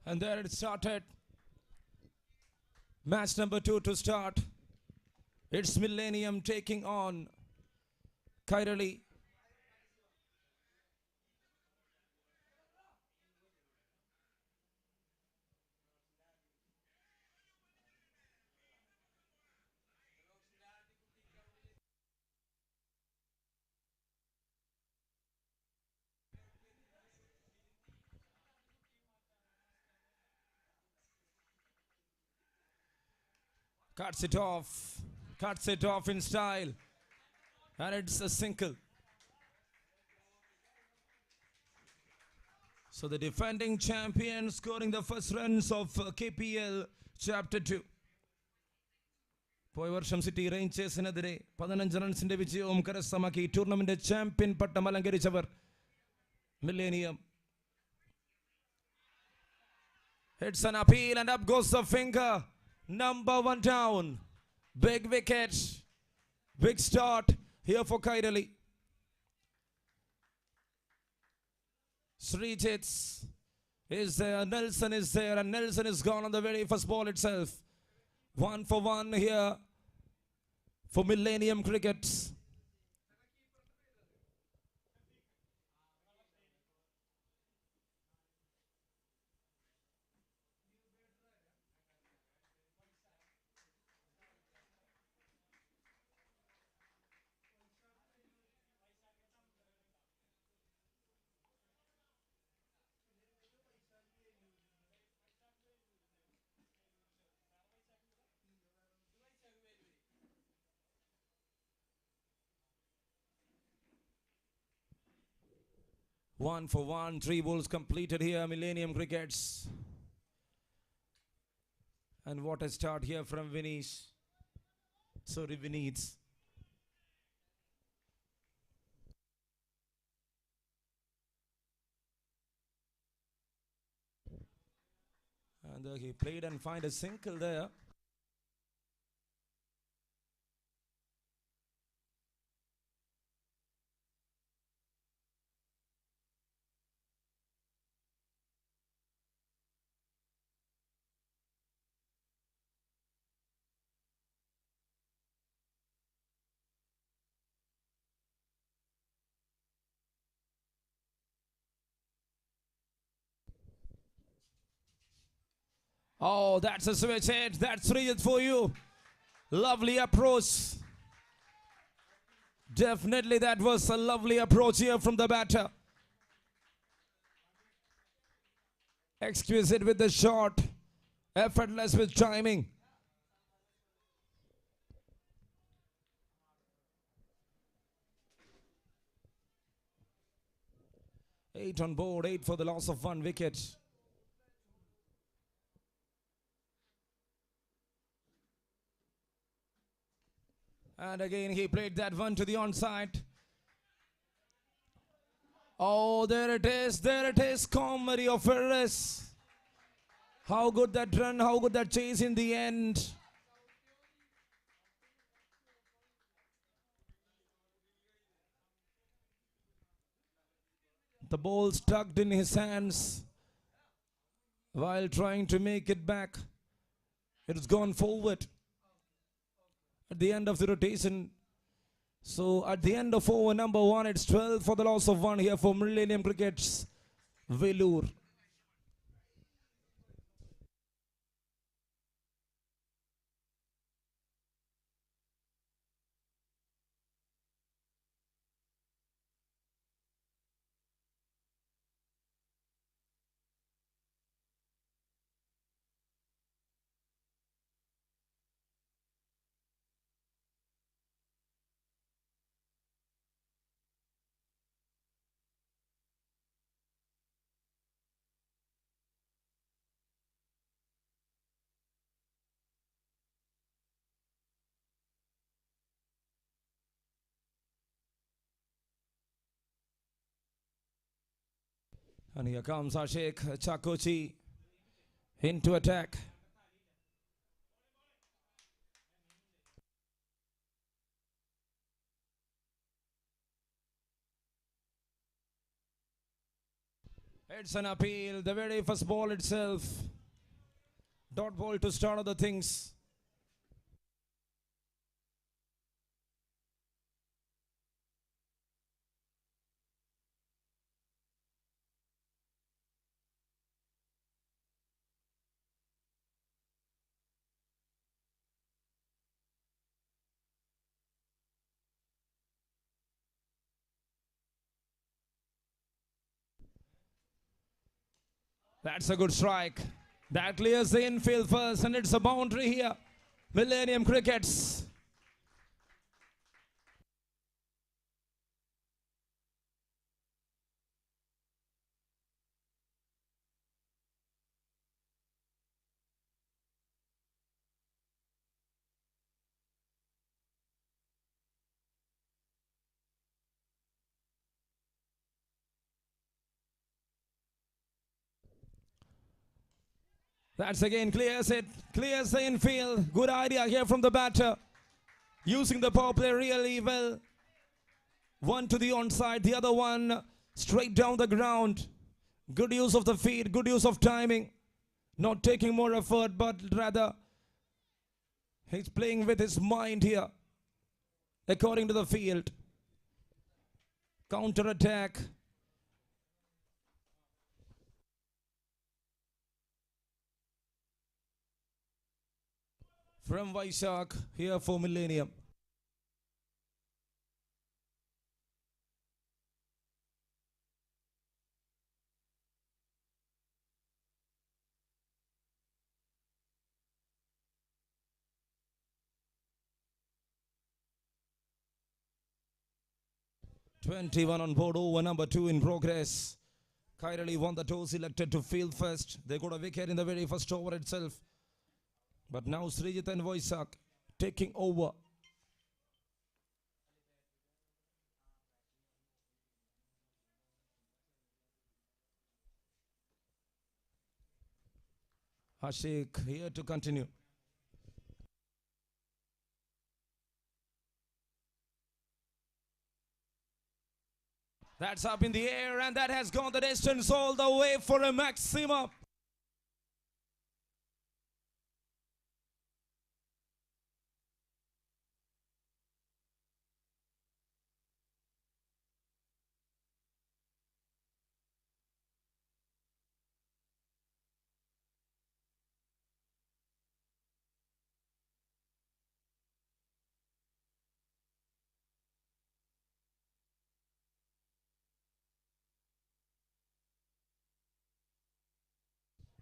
And there it started. Match number 2 to start. It's Millennium taking on KAIRALI. Cuts it off in style, and it's a single. So the defending champion scoring the first runs of KPL Chapter 2. പോയ വർഷം city റേഞ്ചേഴ്സിനെതിരെ 15 റൺസിന്റെ വിജയവും കരസ്ഥമാക്കി tournament champion പട്ടം അലങ്കരിച്ചവർ Millennium. It's an appeal and up goes the finger. Number 1 down. Big wicket. Big start here for KAIRALI. Srijit is there. Nelson is there. And Nelson is gone on the very first ball itself. 1 for 1 here for Millennium Cricket. One for 1, 3 balls completed here, Millennium Crickets. And what a start here from Vineet. And he played and find a single there. Oh, that's a switch hit. That's Srijit for you. Lovely approach. Definitely that was a lovely approach here from the batter. Exquisite with the shot. Effortless with timing. Eight on board, 8 for the loss of 1 wicket. And again, he played that one to the onside. Oh, there it is. Comedy of errors. How good that run, how good that chase in the end. The ball stuck in his hands while trying to make it back. It's gone forward at the end of the rotation. So at the end of over number 1, it's 12 for the loss of 1 here for Millennium Cricket's VELUR. And here comes Ashik Chakochi into attack. It's an appeal. The very first ball itself. Dot ball to start other things. That's a good strike. That clears the infield first, and it's a boundary here. Millennium Crickets. That's again clears it. Clears the infield. Good idea here from the batter. Using the power play really well. One to the onside, the other one straight down the ground. Good use of the feet, good use of timing. Not taking more effort, but rather he's playing with his mind here. According to the field. Counter-attack. From Vaisak, here for Millennium. "21 on board, over number 2 in progress." KAIRALI won the toss, elected to field first. They got a wicket in the very first over itself. But now Srijit and Vaisak taking over. Ashik here to continue. That's up in the air, and that has gone the distance all the way for a maximum.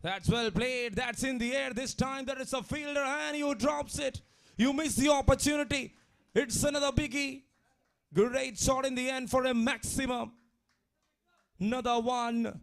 That's well played. That's in the air. This time there is a fielder and you drops it. You miss the opportunity. It's another biggie. Great shot in the end for a maximum. Another one.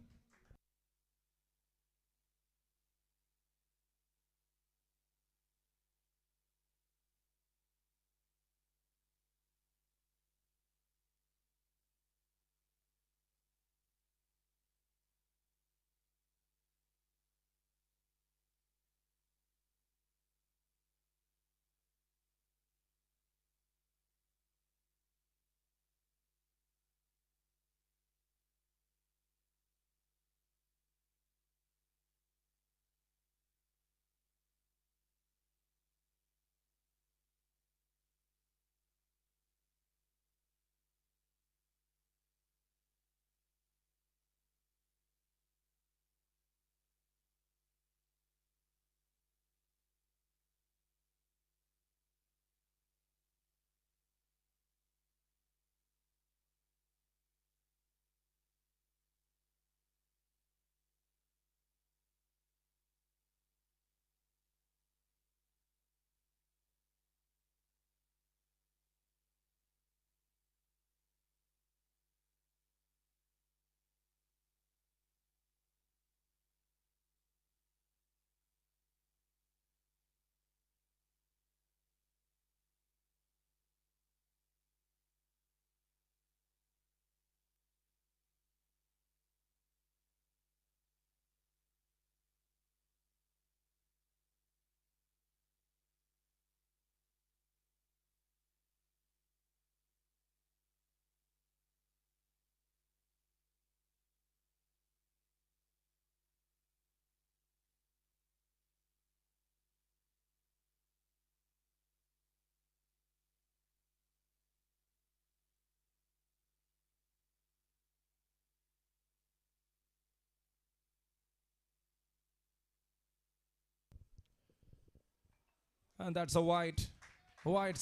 And that's a white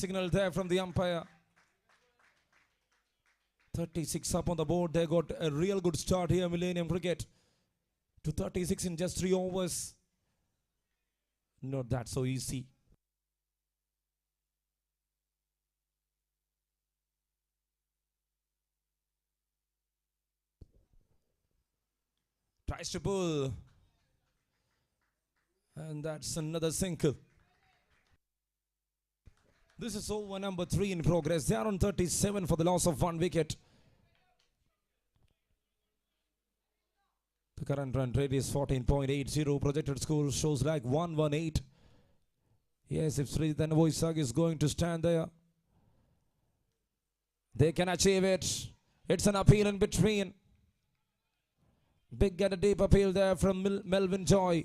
signal there from the umpire. 36 up on the board. They got a real good start here, Millennium Cricket. To 36 in just 3 overs. Not that so easy. Tries to pull. And that's another single. This is over number 3 in progress. They are on 37 for the loss of 1 wicket. The current run rate is 14.80. Projected score shows like 118. Yes, if Sridhan Voisag is going to stand there, they can achieve it. It's an appeal in between. Big and a deep appeal there from Melvin Joy.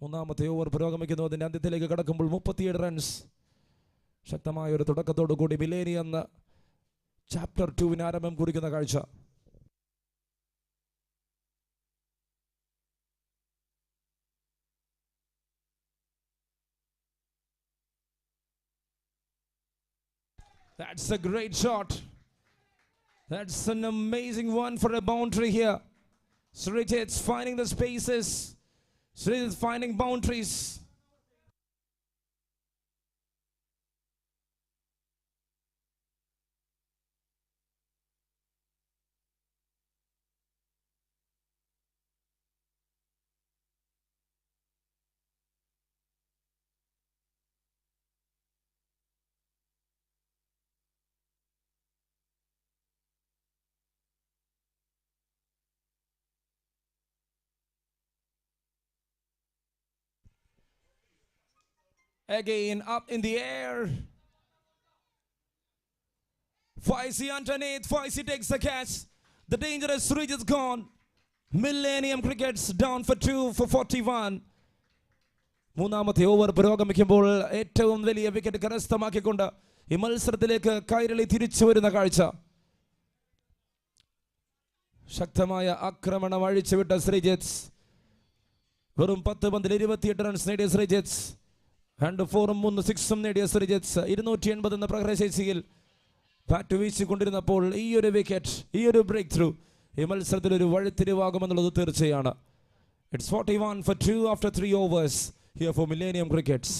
മൂന്നാമത്തെ over പുരോഗമിക്കുന്നു. അതിൻ്റെ അന്ത്യത്തിലേക്ക് കടക്കുമ്പോൾ 37 runs. ശക്തമായ ഒരു തുടക്കത്തോടുകൂടി millennium എന്ന chapter 2 ആരംഭം കുറിക്കുന്ന കാഴ്ച. That's a great shot. That's an amazing one for a boundary here. Srijit's finding the spaces. Srijit finding boundaries. Again up in the air. Faisi underneath. Faisi takes the catch. The dangerous Srijit is gone. Millennium Cricket's down for 2 for 41. മൂന്നാമത്തെ over പുരോഗമിക്കുമ്പോൾ ഏറ്റവും വലിയ wicket കരസ്ഥമാക്കിക്കൊണ്ട് ഈ മത്സരത്തിലേക്ക് കൈരളി തിരിച്ചു വരുന്ന കാഴ്ച. ശക്തമായ ആക്രമണം അഴിച്ചുവിട്ട ശ്രീജിത്ത്. വെറും 10 പന്തിൽ 28 റൺസ് നേടിയ ശ്രീജിത്ത്. 2 4 3 6 നേടിയ ശ്രീജിത്ത് 280 എന്ന പ്രഹരശേഷിയിൽ ബാറ്റ് വീശിക്കൊണ്ടിരുന്നപ്പോൾ ഈ ഒരു വിക്കറ്റ്, ഈ ഒരു ബ്രേക്ക് ത്രൂ ഈ മത്സരത്തിൽ ഒരു വഴിത്തിരിവാകുമെന്നുള്ളത് തീർച്ചയാണ്. It's 41 for 2 after 3 overs here for Millennium Crickets.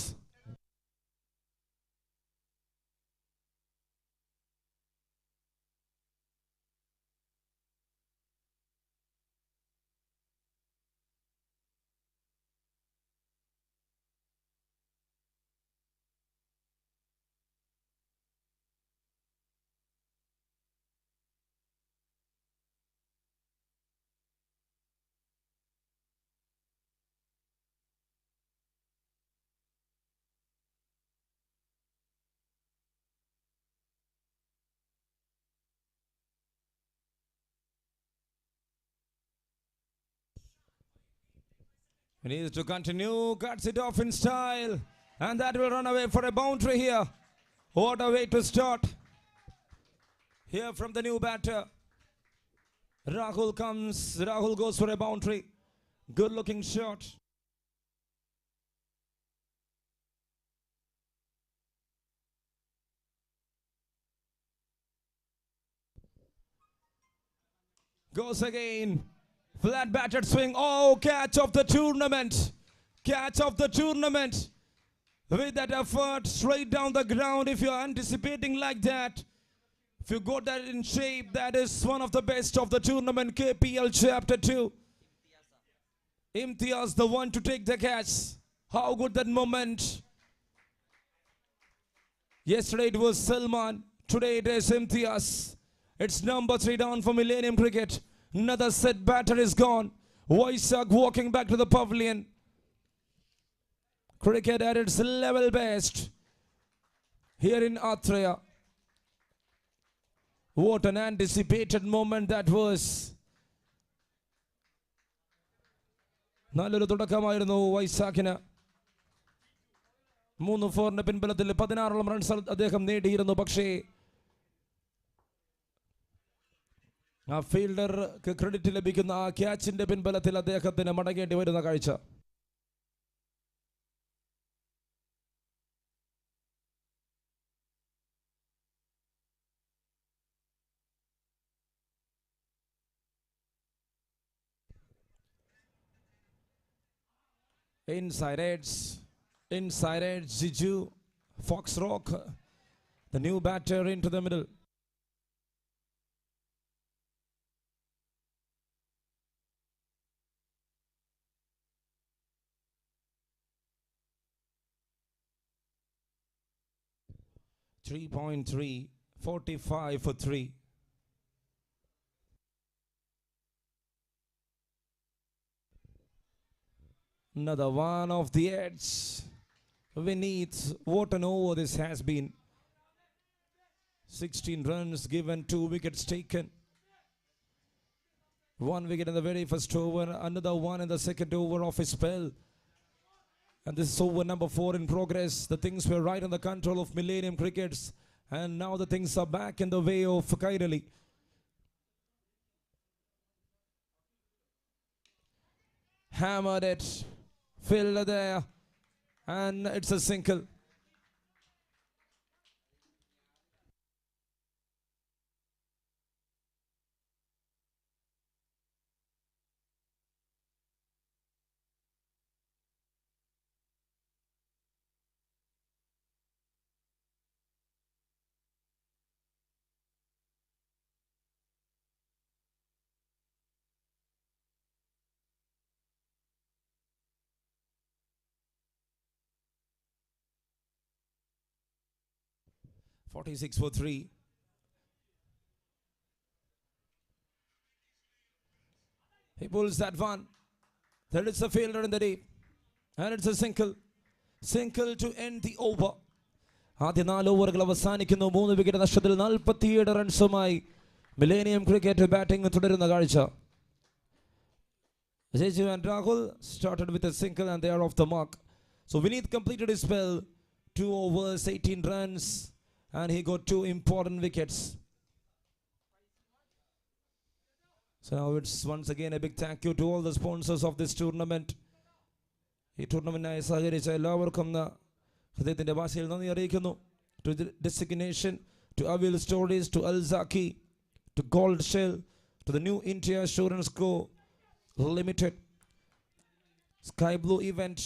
He needs to continue, cuts it off in style, and that will run away for a boundary here. What a way to start. Here from the new batter. Rahul comes, Rahul goes for a boundary. Good looking shot. Goes again. Flat batted swing. Oh, catch of the tournament. Catch of the tournament. With that effort, straight down the ground. If you're anticipating like that, if you got that in shape, that is one of the best of the tournament. KPL Chapter 2. Imtiaz, the one to take the catch. How good that moment. Yesterday it was Salman. Today it is Imtiaz. It's number 3 down for Millennium Cricket. Another set batter is gone. Voisag walking back to the pavilion. Cricket at its level best here in Athreya. What an anticipated moment that was. നല്ലൊരു തുടക്കമായിരുന്നു വൈസാഖിന്. 3 4 പിൻബലത്തിൽ 16 runs അദ്ദേഹം നേടിയിരുന്നു. പക്ഷേ ആ ഫീൽഡർക്ക് credit ലഭിക്കുന്ന ആ ക്യാച്ചിന്റെ പിൻബലത്തിൽ അദ്ദേഹത്തിന് മടങ്ങേണ്ടി വരുന്ന കാഴ്ച. Inside edge. Inside edge. Jiju. Fox Rock. The new batter into the middle. .3, 45 for 3. Another one of the edge. Beneath, what an over this has been. 16 runs given, 2 wickets taken. 1 wicket in the very first over, another one in the second over of his spell. And this is over number 4 in progress. The things were right on the control of Millennium Crickets. And now the things are back in the way of KAIRALI. Hammered it. Filled there. And it's a single. .46 for 3. He pulls that one. There is a fielder in the deep. And it's a single. Single to end the over. ആദ്യ 4 ഓവറുകൾ അവസാനിക്കുന്നു. 3 wicket നഷ്ടത്തിൽ 47 റൺസുമായി millennium cricket batting തുടരുന്ന കാഴ്ച. Jeju and Rahul started with a single and they are off the mark. So Vineet completed his spell. 2 overs, 18 runs. And he got 2 important wickets. So now it's once again a big thank you to all the sponsors of this tournament. This tournament is സഹകരിച്ച എല്ലാവർക്കും ഹൃദയത്തിന്റെ ഭാഷയിൽ നന്ദി അറിയിക്കുന്നു. To the designation, to Avil Stories, to Al Zaki, to Gold Shell, to the New India Assurance Co. Limited, Sky Blue Event,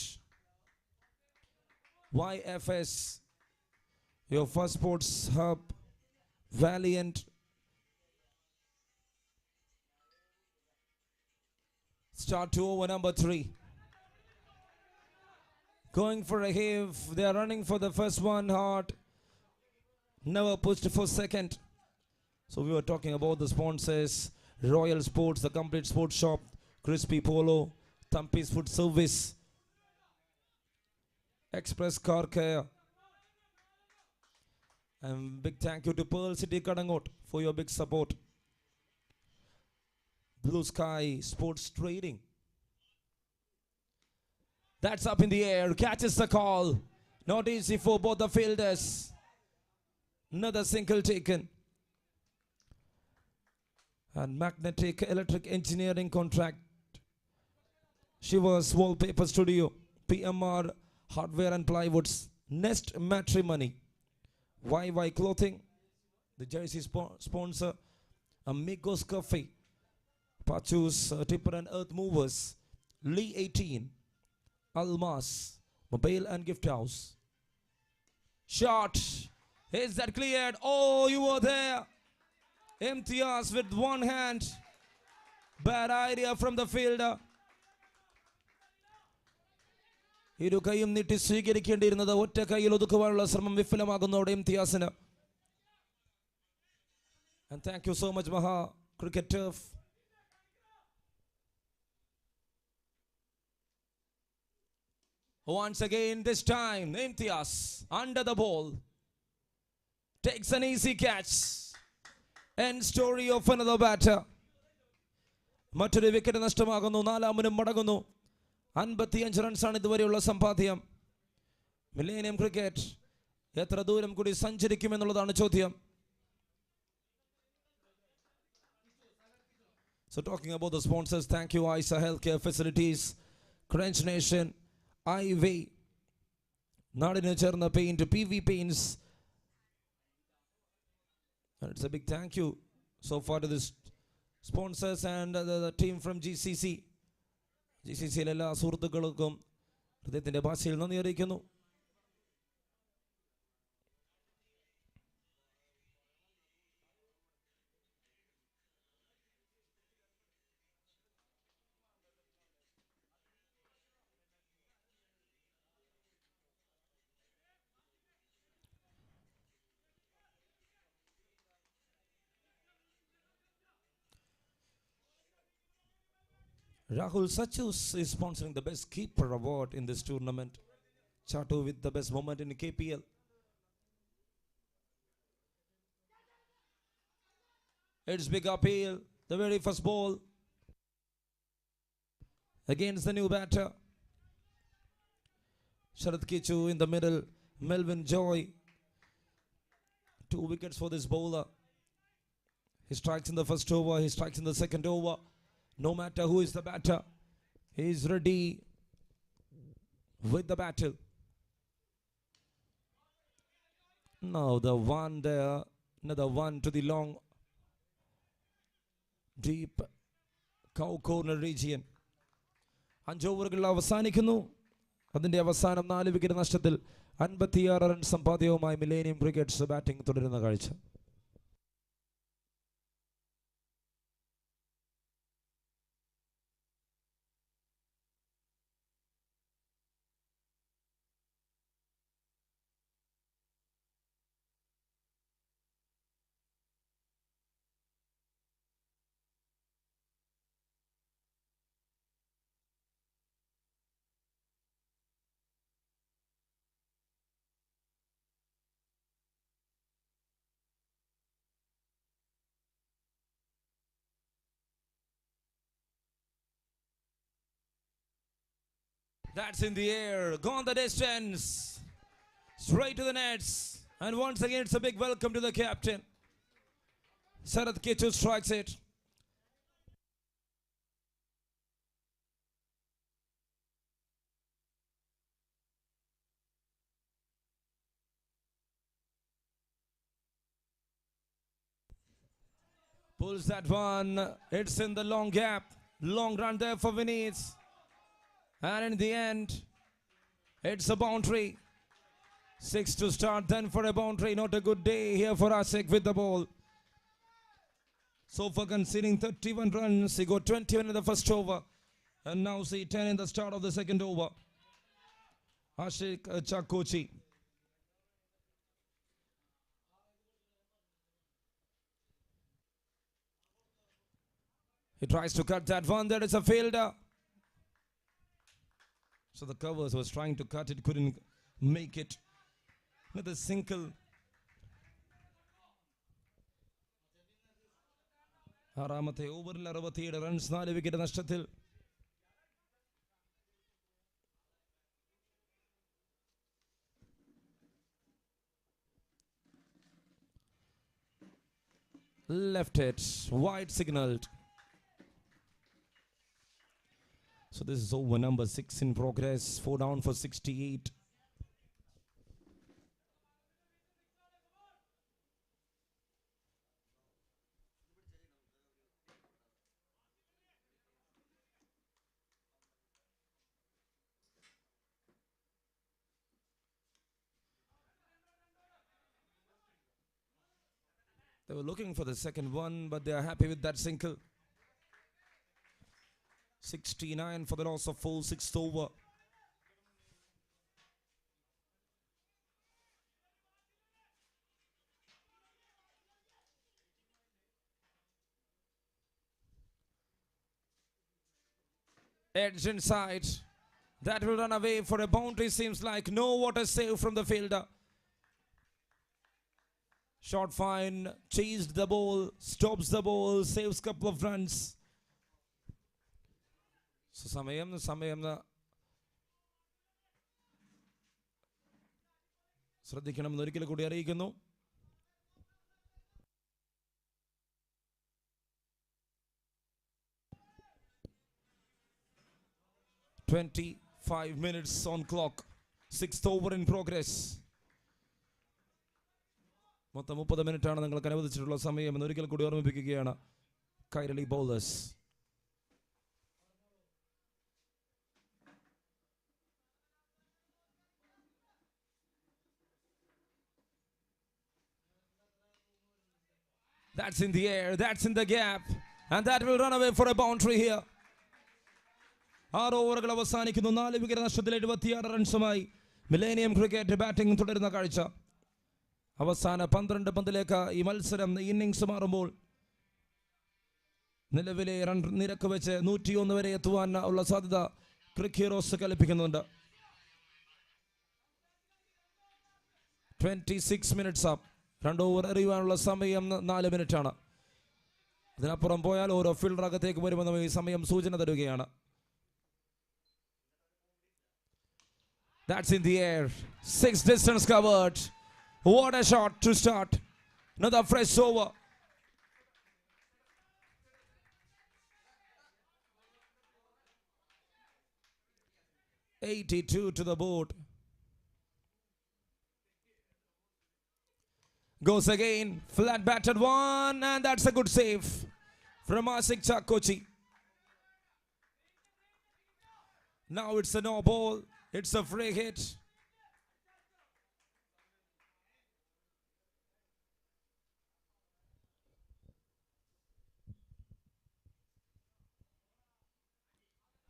YFS, your first sports hub, Valiant, start to over number 3. Going for a heave, they are running for the first one hard, never pushed for second. So we were talking about the sponsors, Royal Sports, the complete sports shop, Crispy Polo, Thampi's Food Service, Express Car Care. And big thank you to Pearl City Kadangot for your big support. Blue Sky Sports Trading. That's up in the air. Catches the call. Not easy for both the fielders. Another single taken. And Magnetic Electric Engineering Contract. Shiva's Wallpaper Studio. PMR Hardware and Plywoods. Nest Matrimony. YY Clothing, the jersey sponsor, Amigos Coffee, Pachu's Tipper and Earth Movers, Lee 18, Almas, Mobile and Gift House. Shot. Is that cleared? Oh, you were there. Imtiaz with one hand. Bad idea from the fielder. ഇരു കൈയും നീട്ടി സ്വീകരിക്കേണ്ടിയിരുന്നത് ഒറ്റ കൈയിൽ ഒതുക്കുവാനുള്ള ശ്രമം വിഫലമാകുന്നതോടെ ഇംതിയാസിന്. And thank you so much, Maha Cricket Turf. Once again, this time, Imtiaz under the ball takes an easy catch. End story of another batter. മറ്റൊരു wicket നഷ്ടമാകുന്നു. 4-ാമനും മടങ്ങുന്നു. 55 റൺസാണ് ഇതുവരെയുള്ള സമ്പാദ്യം. മില്ലേനിയം ക്രിക്കറ്റ് എത്ര ദൂരം കൂടി സഞ്ചരിക്കുമെന്നുള്ളതാണ് ചോദ്യം. So talking about the sponsors, thank you Isa Healthcare Facilities, Crunch Nation, IV, നാടിന് ചേർന്ന paint PV Paints. And it's a big thank you so far to the sponsors and the team from GCC. GCCയിലെ എല്ലാ സുഹൃത്തുക്കൾക്കും ഹൃദയത്തിൻ്റെ ഭാഷയിൽ നന്ദി അറിയിക്കുന്നു. Rahul Sachus is sponsoring the best keeper award in this tournament. Chatu with the best moment in KPL. It's big appeal. The very first ball against the new batter. Sharath Kichu in the middle. Melvin Joy. 2 wickets for this bowler. He strikes in the first over. He strikes in the second over. No matter who is the batter, he is ready with the battle. Now the one there, another one to the long, deep cow corner region. 5 ഓവറുകൾ അവസാനിക്കുന്നു. അതിൻ്റെ അവസാനം 4 wicket നഷ്ടത്തിൽ 56 run സമ്പാദ്യവുമായി millennium crickets batting തുടരുന്ന കാഴ്ച. That's in the air, gone the distance, straight to the nets, and once again it's a big welcome to the captain. Sharath Kichu strikes it. Pulls that one, it's in the long gap, long run there for Vineet. And in the end, it's a boundary. 6 to start, then for a boundary. Not a good day here for Ashik with the ball. So far conceding 31 runs. He got 21 in the first over. And now see 10 in the start of the second over. Ashik Chakochi. He tries to cut that one. There is a fielder. So the covers was trying to cut it, couldn't make it. With a single. ആറാമത്തെ ഓവറിൽ 67 runs 4 wicket നഷ്ടത്തിൽ. Left it, wide signaled. So this is over number 6 in progress. 4 down for 68. They were looking for the second one, but they are happy with that single. 69 for the loss of 4, 6th over. Edge inside. That will run away for a boundary, seems like. No, what a save from the fielder. Short fine, chased the ball, stops the ball, saves couple of runs. So സമയം ശ്രദ്ധിക്കണമെന്ന് ഒരിക്കൽ കൂടി അറിയിക്കുന്നു. "25 minutes on clock. 6th over in progress." മൊത്തം 30 മിനിറ്റാണ് നിങ്ങൾക്ക് അനുവദിച്ചിട്ടുള്ള സമയം എന്ന് ഒരിക്കൽ കൂടി ഓർമ്മിപ്പിക്കുകയാണ് Kairali bowlers. That's in the air. That's in the gap. And that will run away for a boundary here. 6 ഓവറുകൾ അവസാനിക്കുന്നു. 4 വിക്കറ്റ് നഷ്ടത്തിൽ 76 റൺസുമായി മില്ലേനിയം ക്രിക്കറ്റ് ബാറ്റിംഗ് തുടരുന്ന കാഴ്ച. അവസാന 12 പന്തിലേക്ക് ഈ മത്സരം ഇന്നിംഗ്സ് മാറുമ്പോൾ നിലവിലെ റൺ നിരക്ക് വെച്ച് 101 വരെ എത്തുവാൻ ഉള്ള സാധ്യത ക്രിക്ക് ഹീറോസ് കൽപ്പിക്കുന്നുണ്ട്. 26 മിനിറ്റ്സ് അപ്പ്. 2 ഓവർ എറിയുവാനുള്ള സമയം 4 മിനിറ്റാണ്. അതിനപ്പുറം പോയാൽ ഓരോ ഫീൽഡർ അകത്തേക്ക് വരുമെന്ന് ഈ സമയം സൂചന തരുകയാണ്. That's in the air. 6 distance covered. What a shot to start. Another fresh over. $82 to the board. Goes again. Flat batted one. And that's a good save from Asik Chakochi. Now it's a no ball. It's a free hit.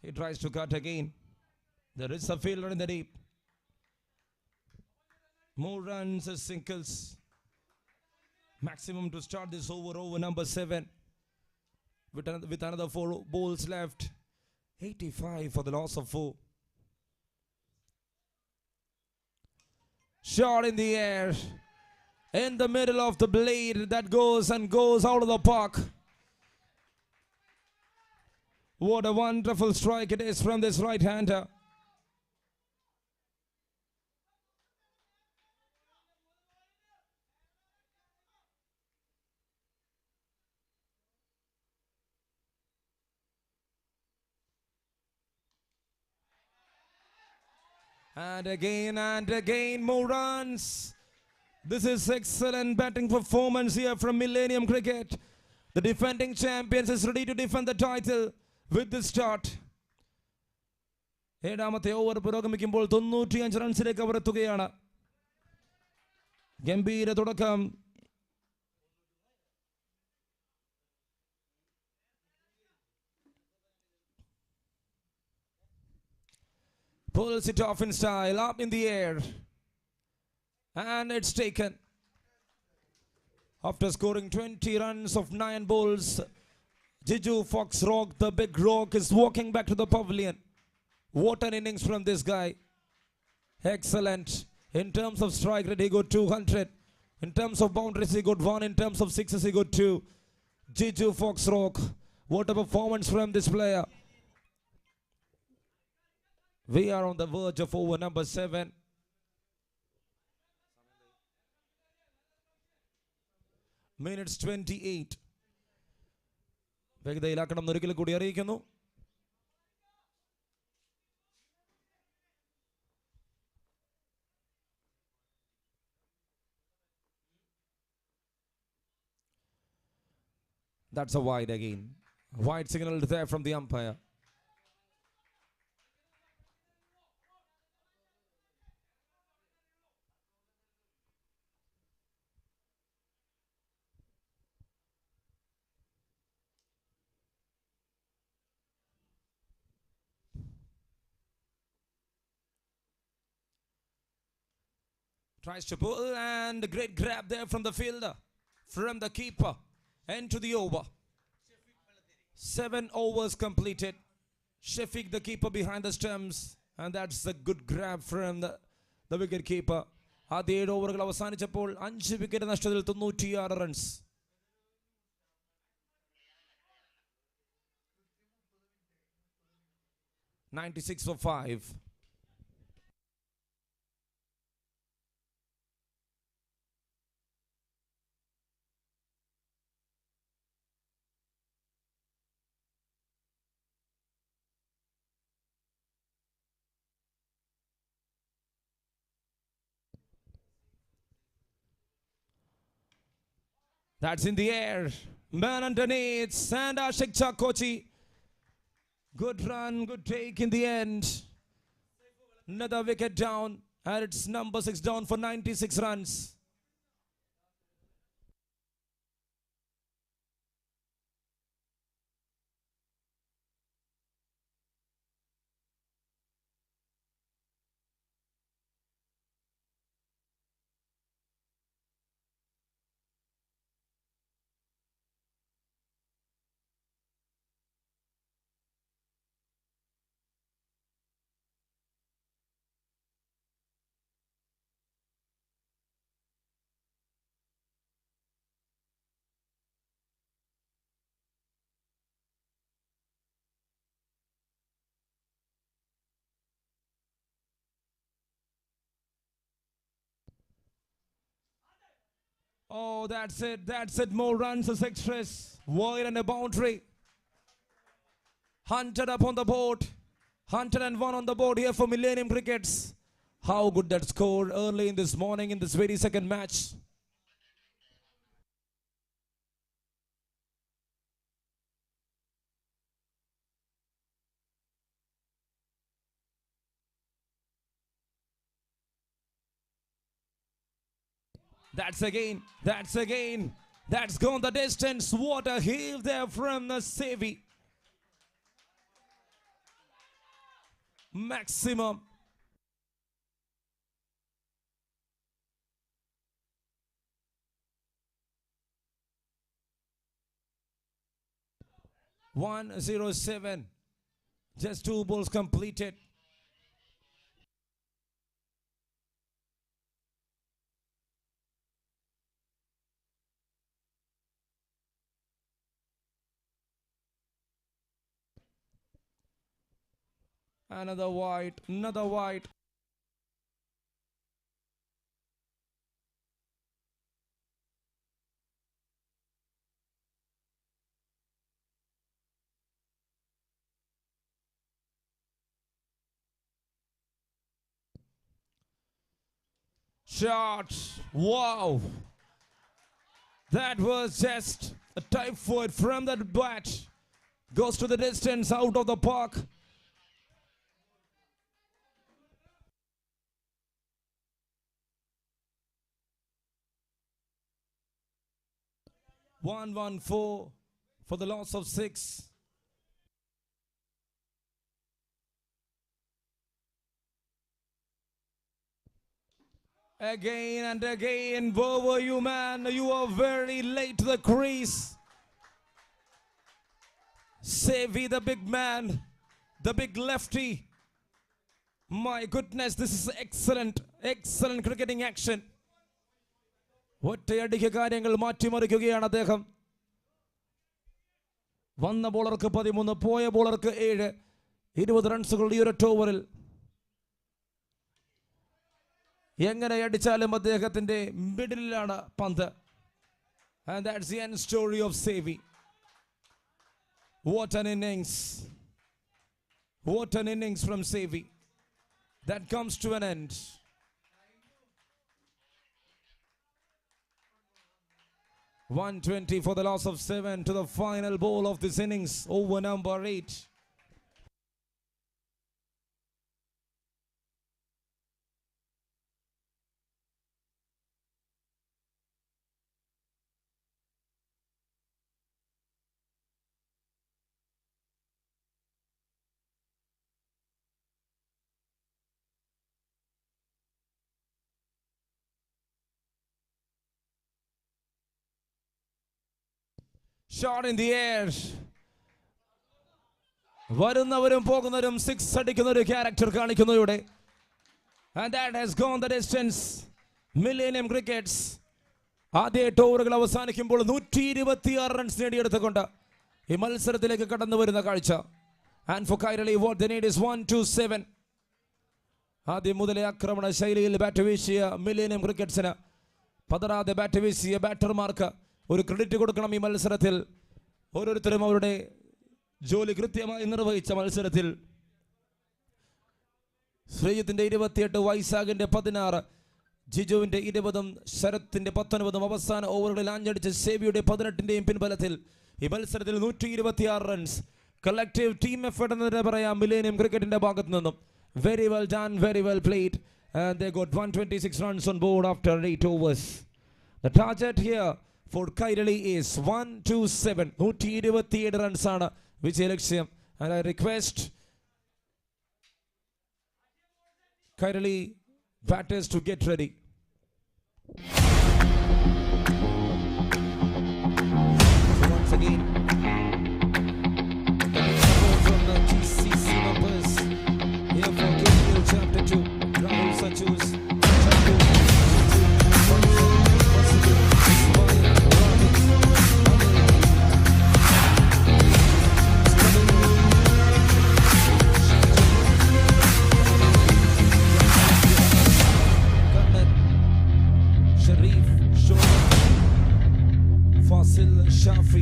He tries to cut again. There is a fielder in the deep. More runs as singles. Maximum to start this over number 7. With another 4 balls left. 85 for the loss of 4. Shot in the air, in the middle of the blade, that goes out of the park. What a wonderful strike it is from this right-hander. And again, more runs. This is excellent batting performance here from Millennium Cricket. The defending champions is ready to defend the title with this start. 7ാമത്തെ over പുരോഗമിക്കുമ്പോൾ 95 റൺസിലേക്ക് അവർ എത്തുകയാണ്. ഗംഭീര തുടക്കം. Pulls it off in style, up in the air. And it's taken. After scoring 20 runs of 9 balls, Jiju Fox Rock, the big rock, is walking back to the pavilion. What an innings from this guy. Excellent. In terms of strike rate, he got 200. In terms of boundaries, he got 1. In terms of sixes, he got 2. Jiju Fox Rock. What a performance from this player. We are on the verge of over number 7. Minutes 28. വേഗതയിലാക്കണം ഒരിക്കൽ കൂടി അറിയിക്കുന്നു. That's a wide again. Wide signal there from the umpire. Tries to pull, and a great grab there from the fielder, from the keeper, and to the over. 7 overs completed. Shafiq, the keeper, behind the stumps, and that's a good grab from the wicket keeper. ആദ്യ 7 ഓവറുകൾ അവസാനിച്ചപ്പോൾ 5 wicket നഷ്ടത്തിൽ 96 runs. $96 for 5. That's in the air. Man underneath. And Ashik Chakochi. Good run, good take in the end. Another wicket down. And it's number 6 down for 96 runs. Oh, that's it. That's it. More runs as extras. Wide and a boundary. 100 up on the board. 101 on the board here for Millennium Crickets. How good that score early in this morning in this very second match. That's again. That's gone the distance. What a heave there from the Sevi. Maximum. .107. Just 2 balls completed. Another wide. Shot. Wow. That was just a typhoid from that bat. Goes to the distance, out of the park. .114 for the loss of 6. Again and again. Where were you, man? You are very late to the crease. Sevi, the big man, the big lefty. My goodness, this is excellent cricketing action. ഒറ്റയടിക്ക് കാര്യങ്ങൾ മാറ്റിമറിക്കുകയാണ് അദ്ദേഹം. വന്ന ബോളർക്ക് 13, പോയ ബോളർക്ക് 7. 20 റൺസുകൾ ഈ ഒരൊറ്റ ഓവറിൽ. എങ്ങനെ അടിച്ചാലും അദ്ദേഹത്തിന്റെ മിഡിലാണ് പന്ത്. And that's the end story of Sevi. What an innings. What an innings from Sevi. That comes to an end. .120 for the loss of 7 to the final ball of this innings, over number 8. Shot in the air. വരുന്നവരും പോകുന്നവരും 6 അടിക്കുന്ന ഒരു character കാണിക്കുന്നു ഇവിടെ. And that has gone the distance. Millennium Crickets ആദ്യ 8 ഓവറുകൾ അവസാനിക്കുമ്പോൾ 126 runs നേടിയെടുത്തുകൊണ്ട് ഈ മത്സരത്തിലേക്ക് കടന്നു വരുന്ന കാഴ്ച. And for KAIRALI what they need is 127. ആദ്യം മുതലേ ആക്രമണ ശൈലിയിൽ ബാറ്റ് വീശിയ മില്ലേനിയം ക്രിക്കറ്റ്സിന് പതറാതെ ബാറ്റ് വീശിയ ബാറ്റർമാർക്ക് ഒരു ക്രെഡിറ്റ് കൊടുക്കണം. ഈ മത്സരത്തിൽ ഓരോരുത്തരും അവരുടെ ജോലി കൃത്യമായി നിർവഹിച്ച മത്സരത്തിൽ ശ്രീജിത്തിന്റെ 28, വൈശാഖിന്റെ 16, ജിജുവിന്റെ 20, ശരത്തിന്റെ 19 അവസാന ഓവറുകളിൽ ആഞ്ഞടിച്ച സേവിയുടെ 18ന്റെയും പിൻബലത്തിൽ ഈ മത്സരത്തിൽ 126 റൺസ്. കളക്റ്റീവ് ടീം എഫർട്ട് എന്ന് പറയാം മില്ലേനിയം ക്രിക്കറ്റിന്റെ ഭാഗത്തു നിന്നും. Very well done, very well played. And they got 126 runs on board after 8 overs. The target here for KAIRALI is 127. 127 runs ആണ് വിജയലക്ഷ്യം. And I request KAIRALI batters to get ready. So once again, from the GCC numbers here for KPL Chapter 2, Rahul Sachus. Sharif Basil Shafi.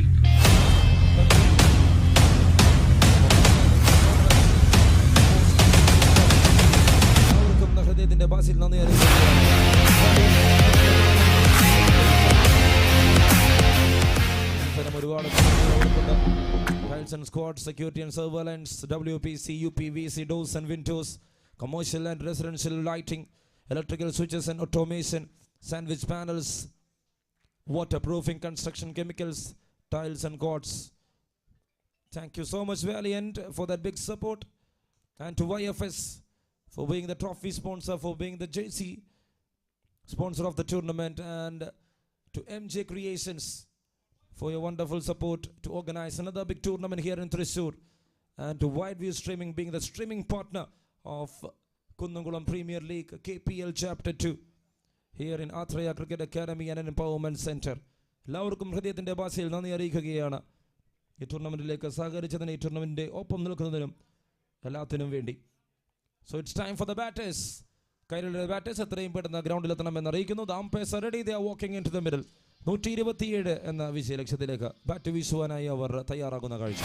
ഹൃദയത്തിന്റെ ബാസിൽ നന്ദി ഒരുപാട് Tiles and squad, security and surveillance, WPC, UPVC, doors and windows, commercial and residential lighting, electrical switches and automation, sandwich panels, waterproofing, construction chemicals, tiles and cords. Thank you so much, Valiant, for that big support, and to YFS for being the trophy sponsor, for being the JC sponsor of the tournament, and to MJ Creations for your wonderful support to organize another big tournament here in Thrissur, and to WIEW Streaming being the streaming partner of Kundangulam Premier League KPL Chapter 2 here in Athraya Cricket Academy and an Empowerment Center. എല്ലാവർക്കും ഹൃദയത്തിൻ്റെ ഭാഷയിൽ നന്ദി അറിയിക്കുകയാണ് ഈ ടൂർണമെൻറ്റിലേക്ക് സഹകരിച്ചതിന്, ഈ ടൂർണമെൻറ്റിൻ്റെ ഒപ്പം നിൽക്കുന്നതിനും എല്ലാത്തിനും വേണ്ടി. So it's time for the batters. കൈരളിയുടെ ബാറ്റേഴ്സ് എത്രയും പെട്ടെന്ന് ഗ്രൗണ്ടിലെത്തണമെന്ന് അറിയിക്കുന്നു. The umpires are ready, they are walking into the middle. 127 എന്ന വിജയലക്ഷ്യത്തിലേക്ക് ബാറ്റ് വീശുവാനായി അവർ തയ്യാറാകുന്ന കാഴ്ച.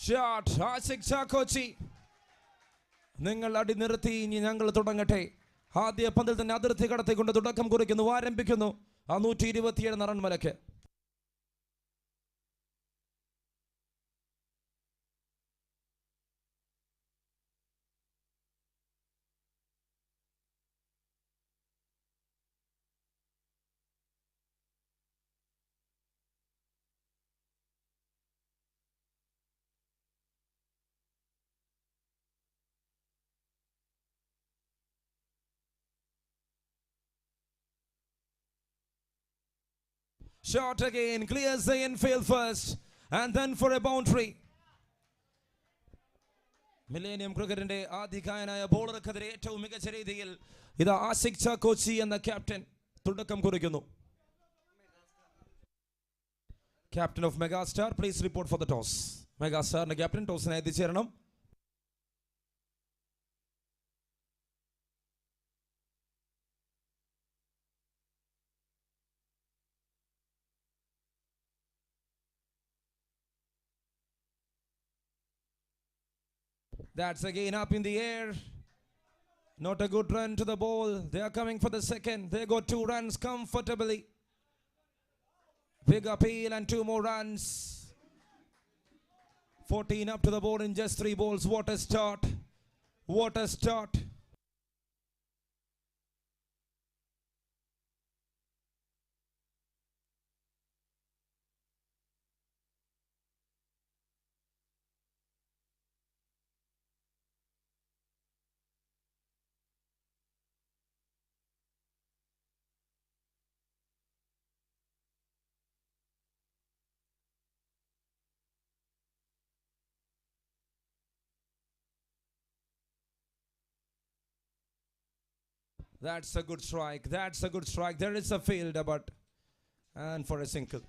Shot, Asik Chakochi. നിങ്ങൾ അടി നിർത്തി, ഇനി ഞങ്ങൾ തുടങ്ങട്ടെ. ആദ്യ പന്തിൽ തന്നെ അതിർത്തി കടത്തിക്കൊണ്ട് തുടക്കം കുറിക്കുന്നു, ആരംഭിക്കുന്നു ആ 127 റൺ മലക്ക്. Shot again, clears the infield first, and then for a boundary. Millennium ക്രിക്കറ്റിന്റെ ആധികായനായ ബോളർക്കെതിരെ ഏറ്റവും മികച്ച രീതിയിൽ ഇതാ ആസിക് ചാക്കോച്ചി എന്ന ക്യാപ്റ്റൻ തുടക്കം കുറിക്കുന്നു. Captain of Megastar, please report for the toss. Megastarന്റെ ക്യാപ്റ്റൻ ടോസിനായി എത്തിച്ചേരണം. That's again up in the air. Not a good run to the ball. They are coming for the second. They got 2 runs comfortably. Big appeal and 2 more runs. 14 up to the board in just 3 balls. What a start. What a start. That's a good strike. That's a good strike. There is a field, but and for a single.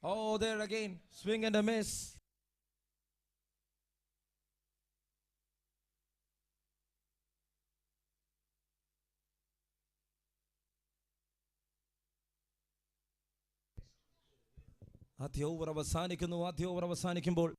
Oh, there again. Swing and a miss. ആദ്യ over അവസാനിക്കുന്നു. ആദ്യ over അവസാനിക്കുമ്പോൾ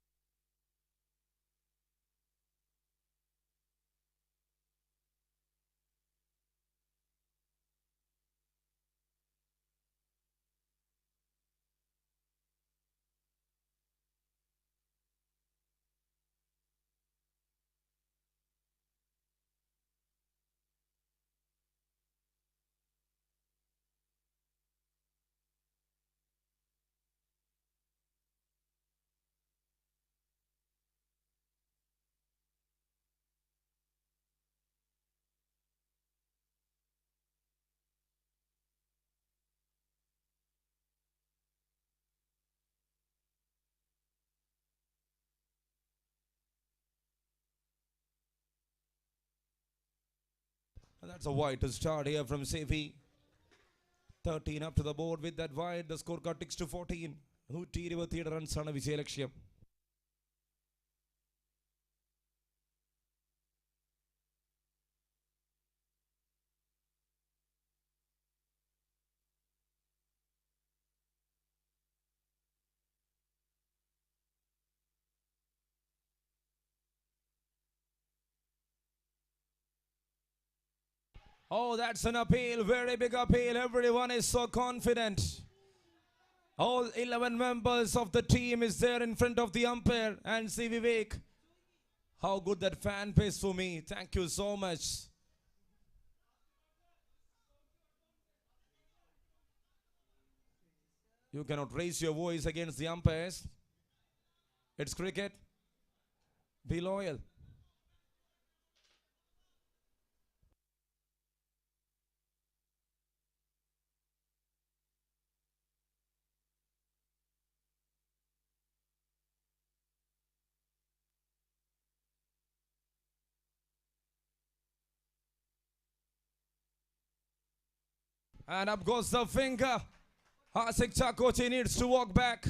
that's a wide to start here from Sevi. 13 up to the board with that wide. The score got ticks to 14. 127 runs ആണ് വിജയലക്ഷ്യം. Oh, that's an appeal, very big appeal. Everyone is so confident. All 11 members of the team is there in front of the umpire and see Vivek. How good that fan base for me. Thank you so much. You cannot raise your voice against the umpires. It's cricket. Be loyal. And up goes the finger. Asik Chakochi needs to walk back.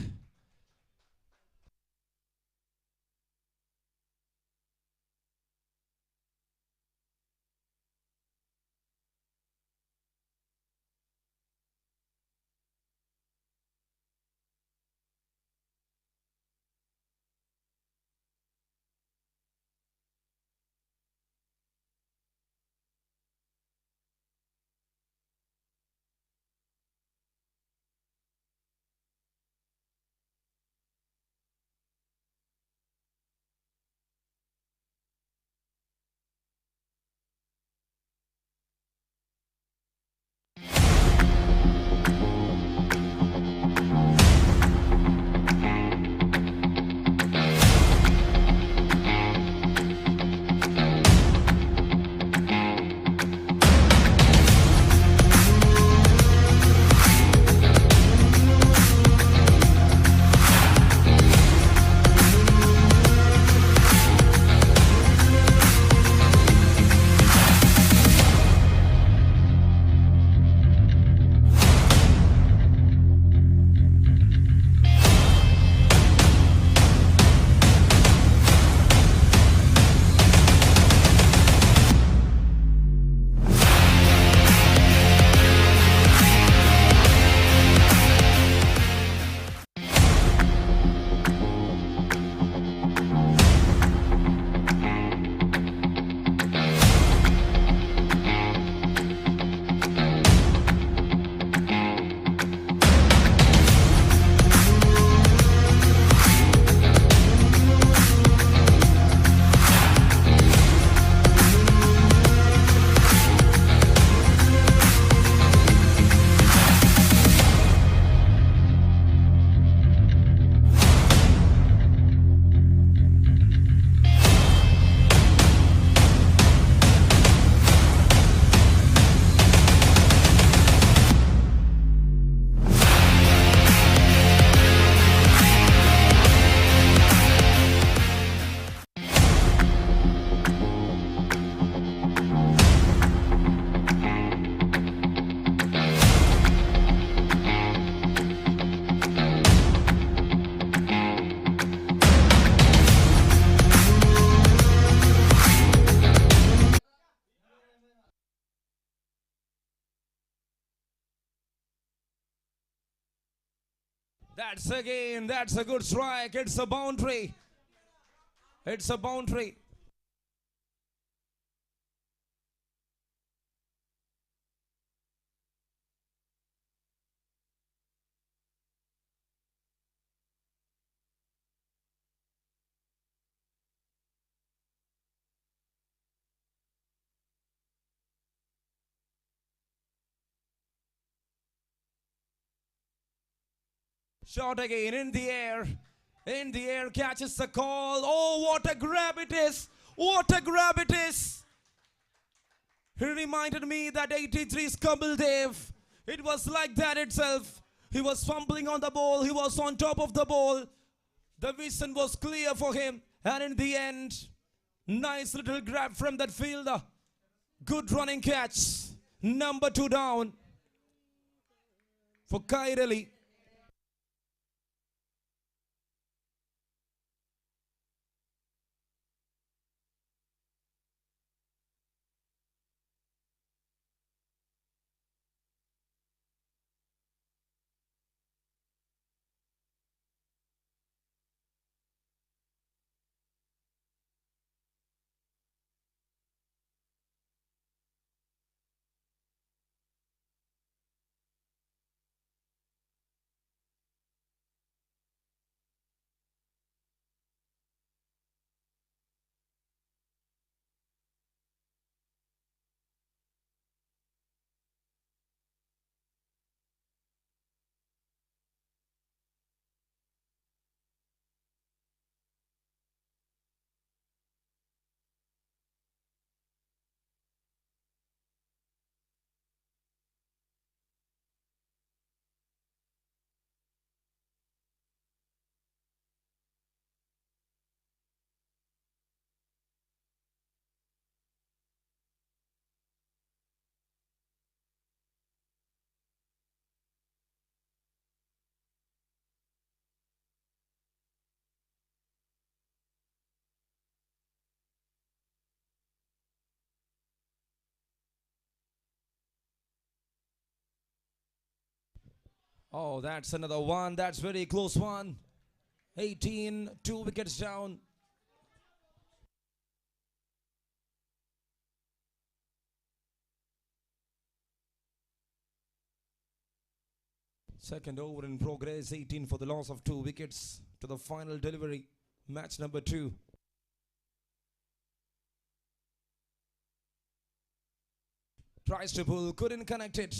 That's a good strike. It's a boundary. It's a boundary. Shot again in the air. In the air, catches the call. Oh, what a grab it is. What a grab it is. He reminded me that 83's Kabul Dev. It was like that itself. He was fumbling on the ball. He was on top of the ball. The vision was clear for him. And in the end, nice little grab from that fielder. Good running catch. Number 2 down for KAIRALI. Oh, that's another one. That's very close one. 18, 2 wickets down. Second over in progress. 18 for the loss of 2 wickets to the final delivery. Match number 2. Tries to pull, couldn't connect it.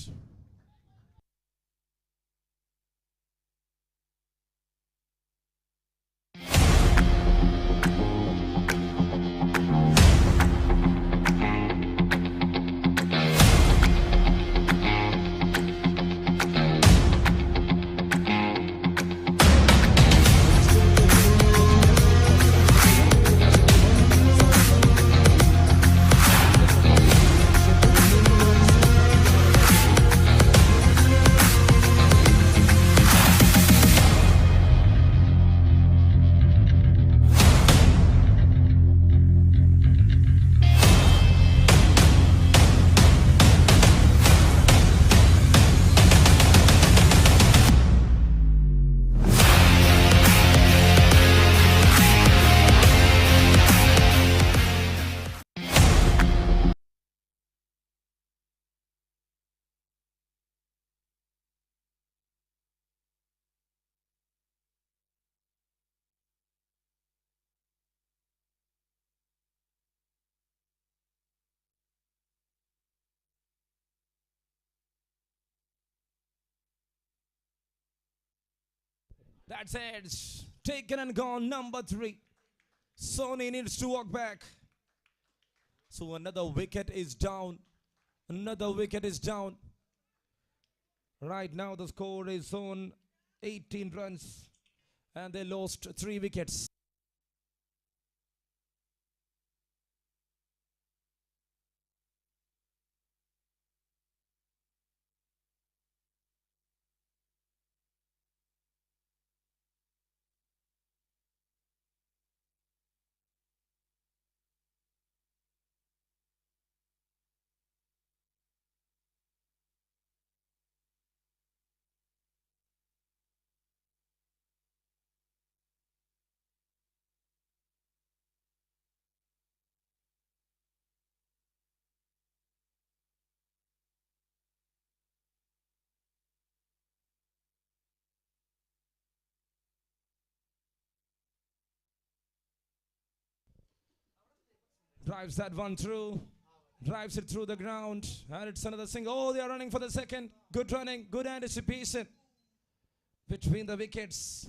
That's it. Taken and gone. Number 3. Sony needs to walk back. So another wicket is down. Another wicket is down. Right now the score is on 18 runs. And they lost 3 wickets. Drives that one through. Drives it through the ground. And it's another single. Oh, they are running for the second. Good running. Good anticipation between the wickets.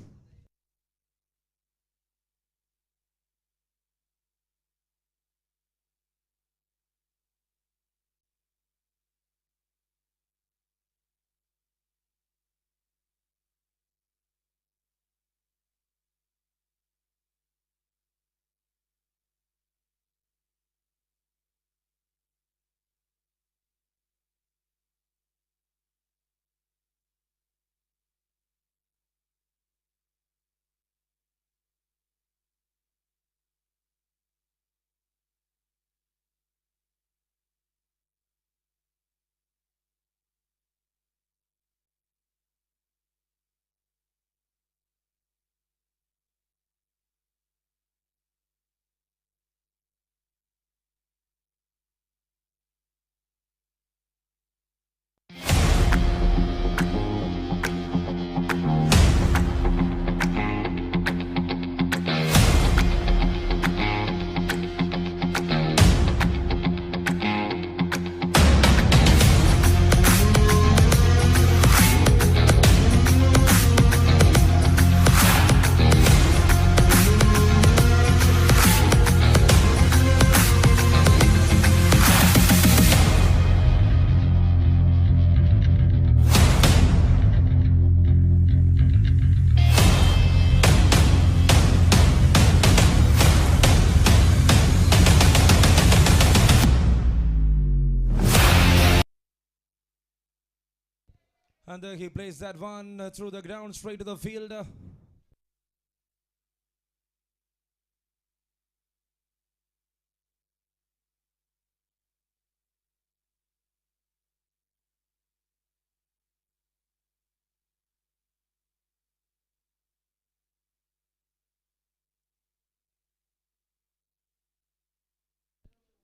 And there he plays that one through the ground straight to the field.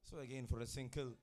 So again for a single.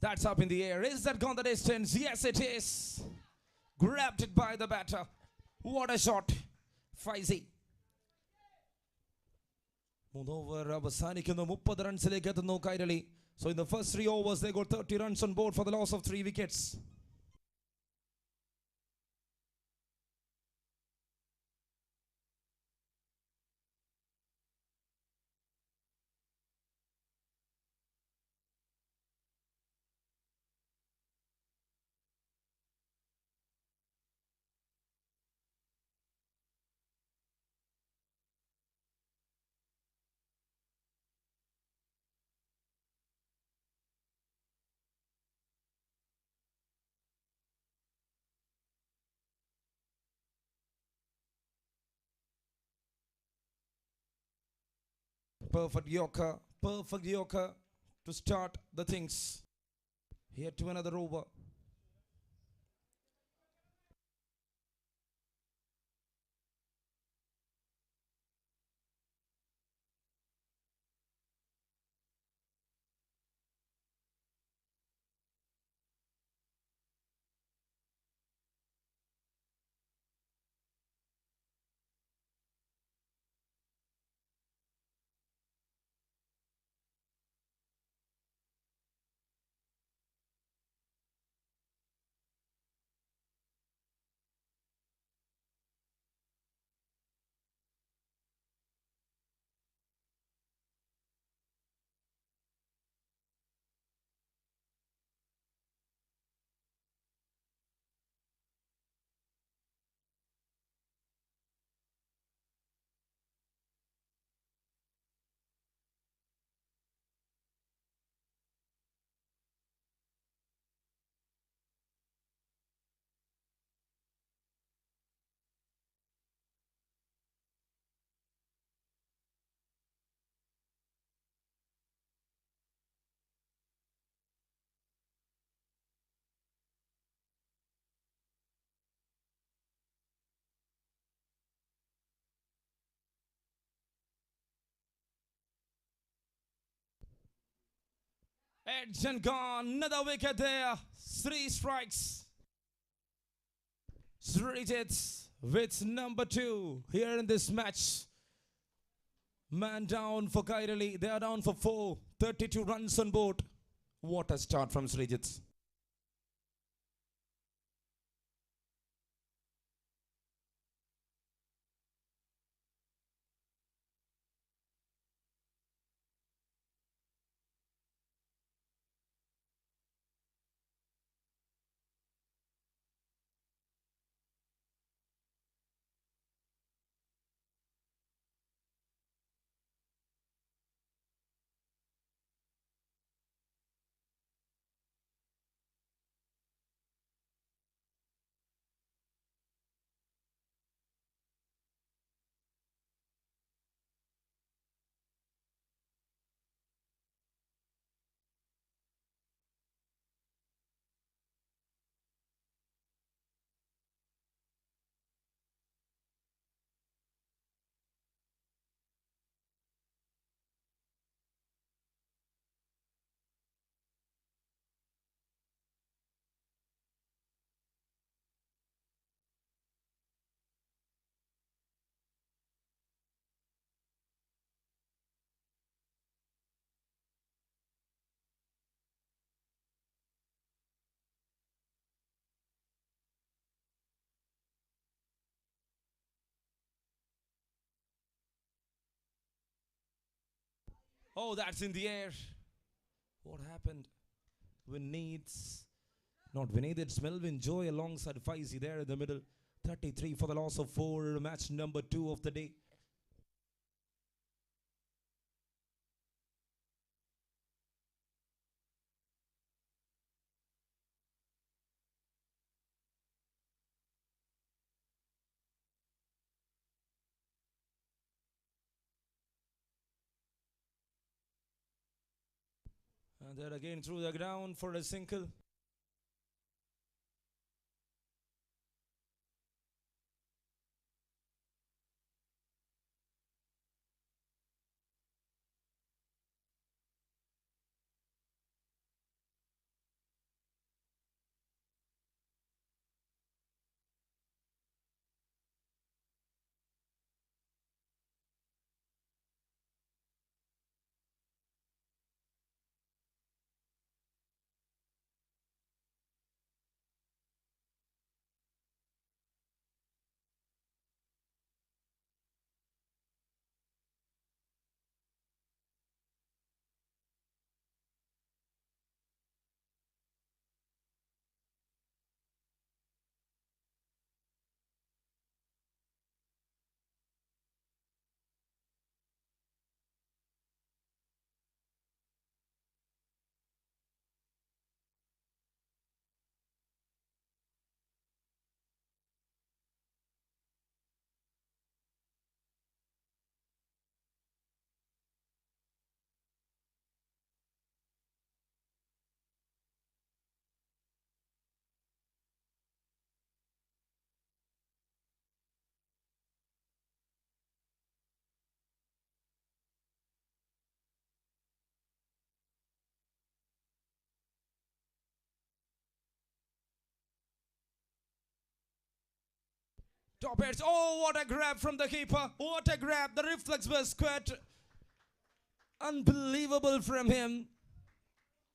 That's up in the air. Is that gone the distance? Yes, it is. Grabbed it by the batter. What a shot. Faizi. Over അവസാനിക്കുന്നു 30 റൺസിലേക്ക് എത്തുന്നു Kairali. So in the first 3 overs they got 30 runs on board for the loss of 3 wickets. Perfect Yorker to start the things. Here to another over. Edge and gone. Another wicket there. 3 strikes. Srijit with number 2 here in this match. Man down for KAIRALI. They are down for 4. 32 runs on board. What a start from Srijit. Oh, that's in the air. What happened? Vineet, it's Melvin Joy alongside Faizi there in the middle. 33 for the loss of 4. Match number 2 of the day. And they're again through the ground for a single. Top heads. Oh, what a grab from the keeper. What a grab. The reflex was quite unbelievable from him.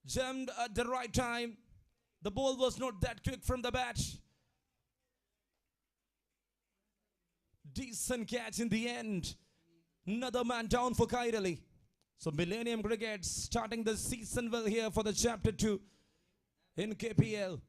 Jammed at the right time. The ball was not that quick from the bat. Decent catch in the end. Another man down for KAIRALI. So Millennium Cricket starting the season well here for the Chapter 2 in KPL.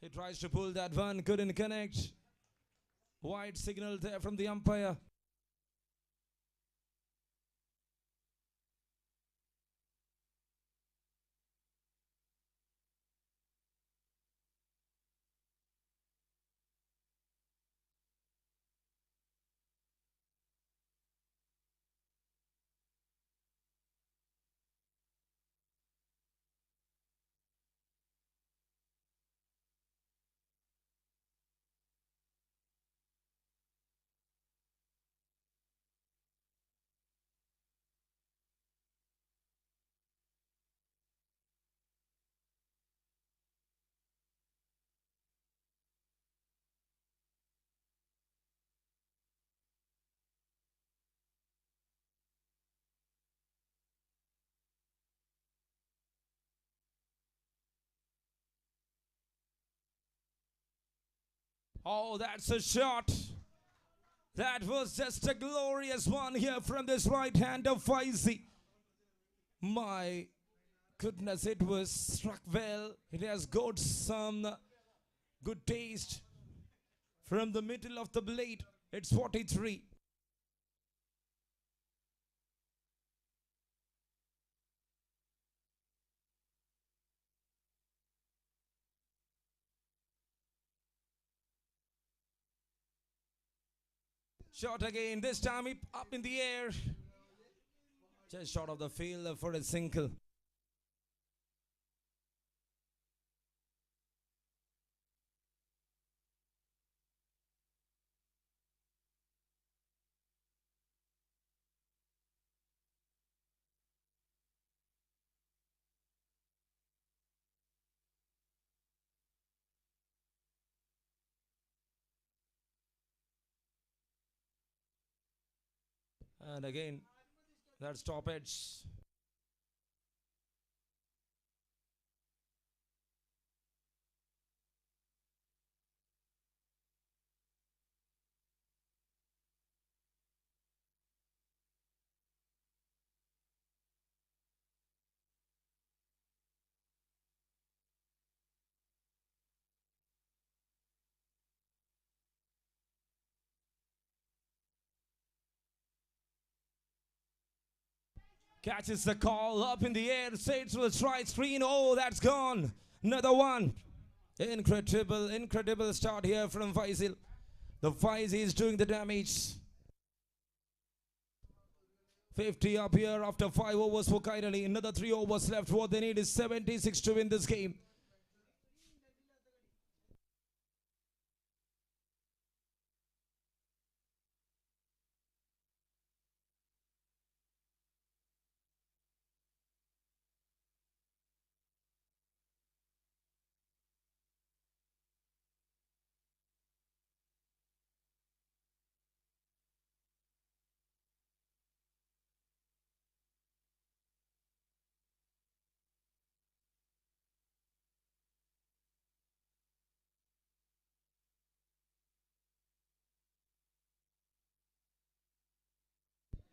He tries to pull that one, couldn't connect. Wide signal there from the umpire. Oh, that's a shot. That was just a glorious one here from this right hand of Faizi. My goodness, it was struck well. It has got some good taste from the middle of the blade. It's 43. Shot again, this time up in the air. Just short of the field for a single. And again, that stoppage. Catches the call up in the air, sails to the strike screen. Oh, that's gone. Another one. Incredible start here from Faisal. The Faizi is doing the damage. 50 up here after 5 overs for KAIRALI. Another 3 overs left. What they need is 76 to win this game.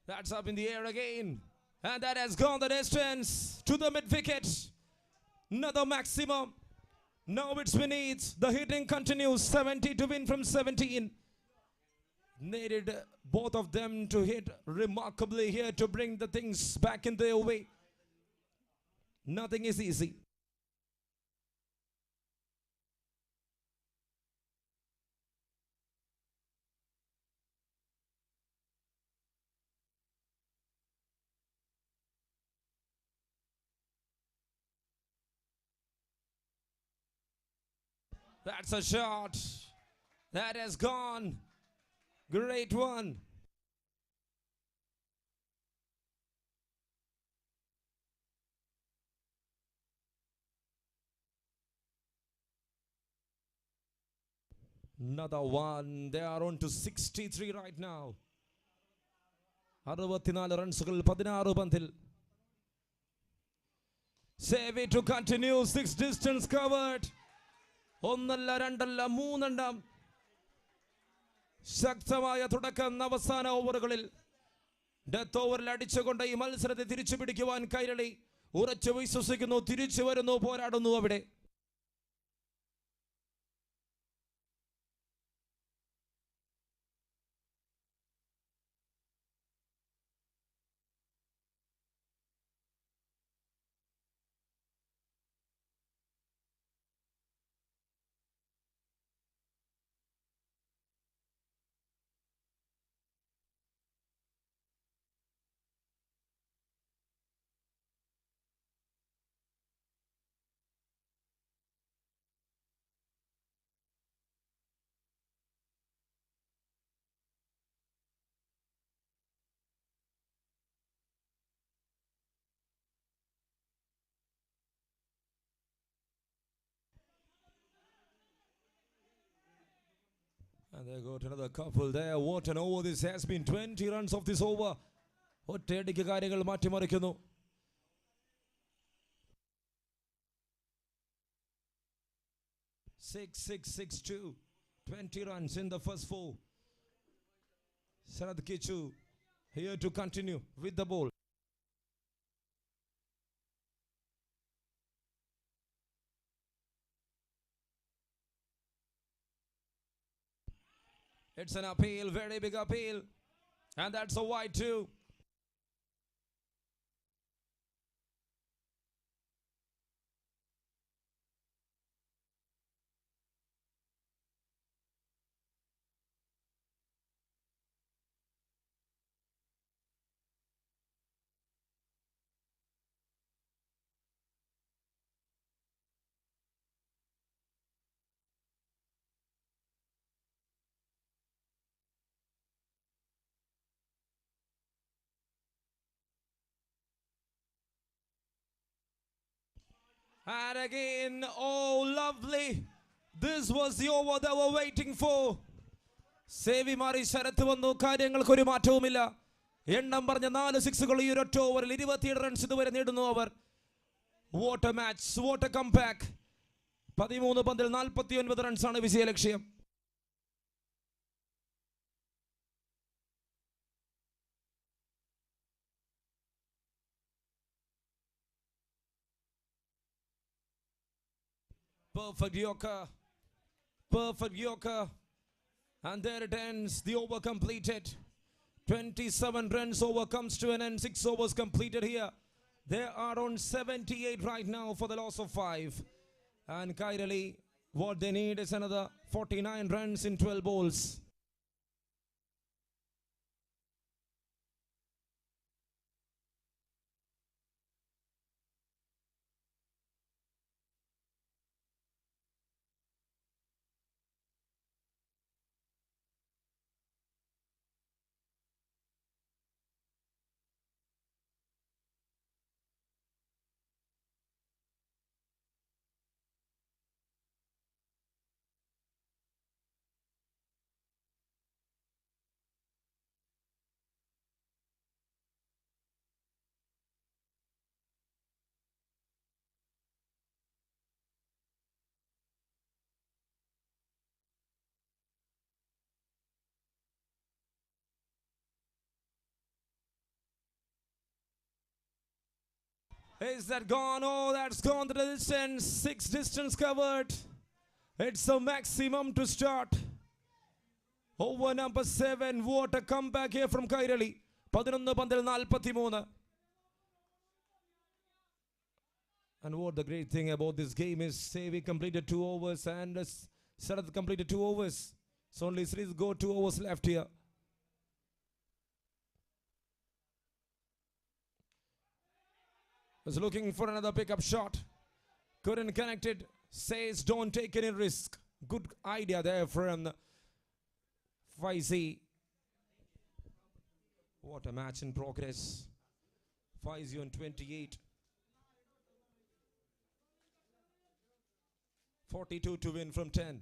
That's up in the air again. And that has gone the distance to the mid-wicket. Another maximum. Now it's beneath. The hitting continues. 70 to win from 17. Needed both of them to hit remarkably here to bring the things back in their way. Nothing is easy. That's a shot. That has gone. Great one. Another one. They are on to 63 right now. 64 റൺസുകൾ 16 പന്തിൽ. Save it to continue. 6 distance covered. ഒന്നല്ല രണ്ടല്ല മൂന്നെണ്ണം. ശക്തമായ തുടക്കം അവസാന ഓവറുകളിൽ. Death ഓവറിൽ അടിച്ചുകൊണ്ട് ഈ മത്സരത്തെ തിരിച്ചു പിടിക്കുവാൻ കൈരളി ഉറച്ചു വിശ്വസിക്കുന്നു. തിരിച്ചു വരുന്നു, പോരാടുന്നു അവിടെ. And they got another couple there. What an over this has been. 20 runs of this over. ഒറ്റയടിക്ക് കാര്യങ്ങൾ മാറ്റിമറിക്കുന്നു. Six, 2. 20 runs in the first 4. Sarath Kichu here to continue with the ball. It's an appeal, very big appeal. And that's a wide too. And again, oh lovely. This was the over that we're waiting for. Sevi Mari Sharath vannu കാര്യങ്ങൾക്ക് ഒരു മാറ്റവുമില്ല. എണ്ണം പറഞ്ഞ 4 സിക്സുകൾ ഈ ഒരൊറ്റ ഓവറിൽ 27 runs ഇതുവരെ നേടുന്നു അവർ. What a match, what a comeback. 13 പന്തിൽ 49 റൺസാണ് വിജയലക്ഷ്യം. Perfect Yorker. Perfect Yorker. And there it ends. The over completed. 27 runs over comes to an end. 6 overs completed here. They are on 78 right now for the loss of 5. And KAIRALI, what they need is another 49 runs in 12 balls. Is that gone? Oh, that's gone to the distance. 6 distance covered. It's a maximum to start. Over number 7. What a comeback here from KAIRALI. 11 പന്തിൽ 43. And what the great thing about this game is, say we completed 2 overs and Sarath completed 2 overs. So only Sri's go 2 overs left here. Was looking for another pickup shot. Couldn't connect it. Says don't take any risk. Good idea there from Faizi. What a match in progress. Faizi on 28. 42 to win from 10.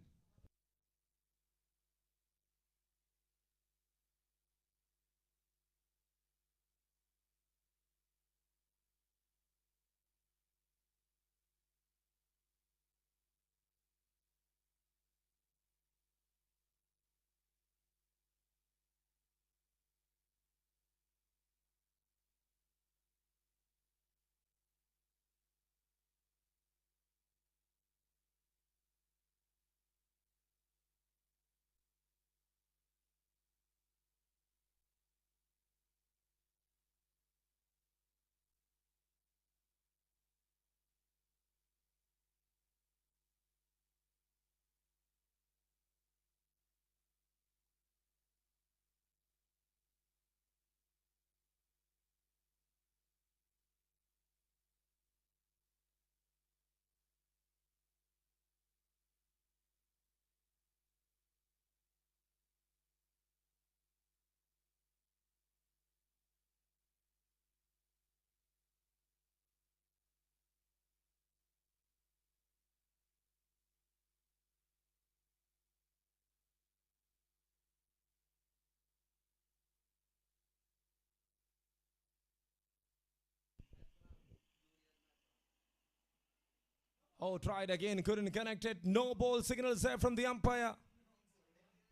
Oh, tried again, couldn't connect it. No ball signals there from the umpire.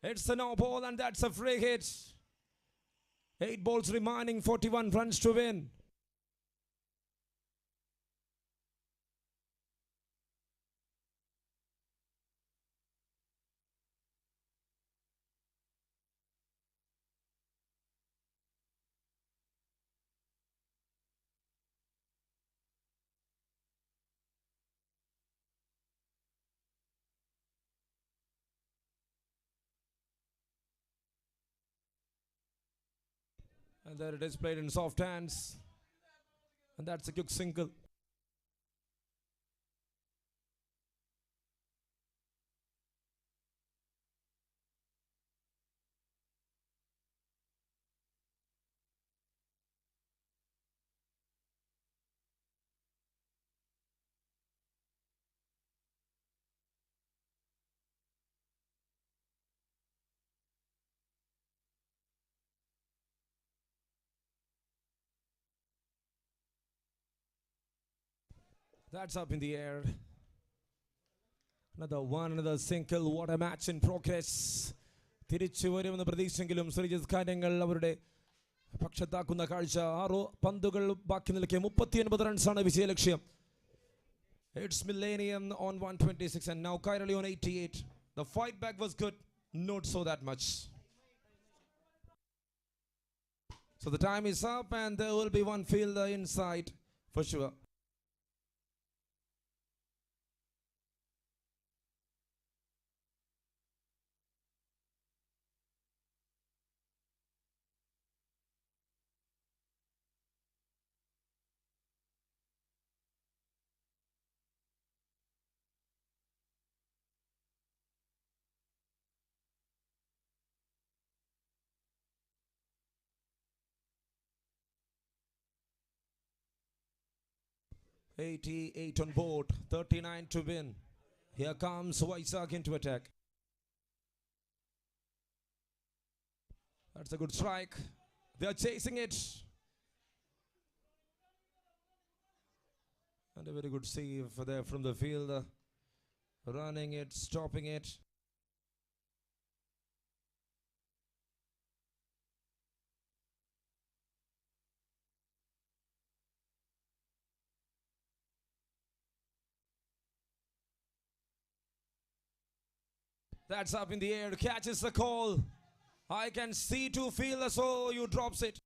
It's a no ball and that's a free hit. 8 balls remaining, 41 runs to win. And there it is, played in soft hands. And that's a quick single. That's up in the air. Another one, another single. What a match in progress. തിരിച്ചു വരുമെന്ന് പ്രതീക്ഷയെങ്കിലും ശ്രീജിത്ത് കാര്യങ്ങൾ അവരുടെ പക്ഷത്താക്കുന്ന കാഴ്ച. 6 പന്തുകൾ ബാക്കി നിൽക്കെ 39 റൺസാണ് വിജയലക്ഷ്യം. It's Millennium on 126 and now KAIRALI on 88. The fight back was good, not so that much. So the time is up and there will be one fielder inside for sure. $88 on board, 39 to win. Here comes Waisak into attack. That's a good strike. They are chasing it. And a very good save there from the fielder. Running it, stopping it. That's up in the air, catches the call. I can see 2 fielders, so you drops it.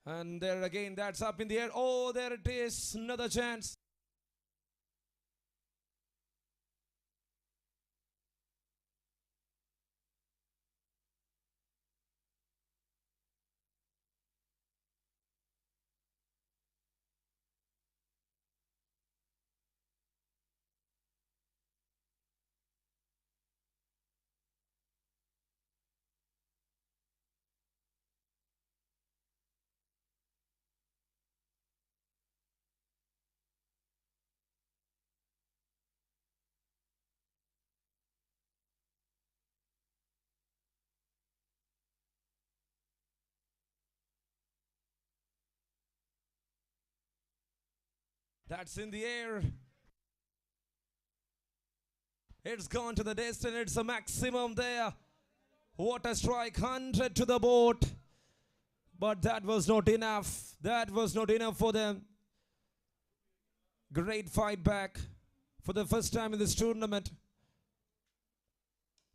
And there again, that's up in the air. Oh, there it is. Another chance. That's in the air. It's gone to the distance. It's a maximum there. What a strike. 100 to the board. But that was not enough. That was not enough for them. Great fight back for the first time in this tournament.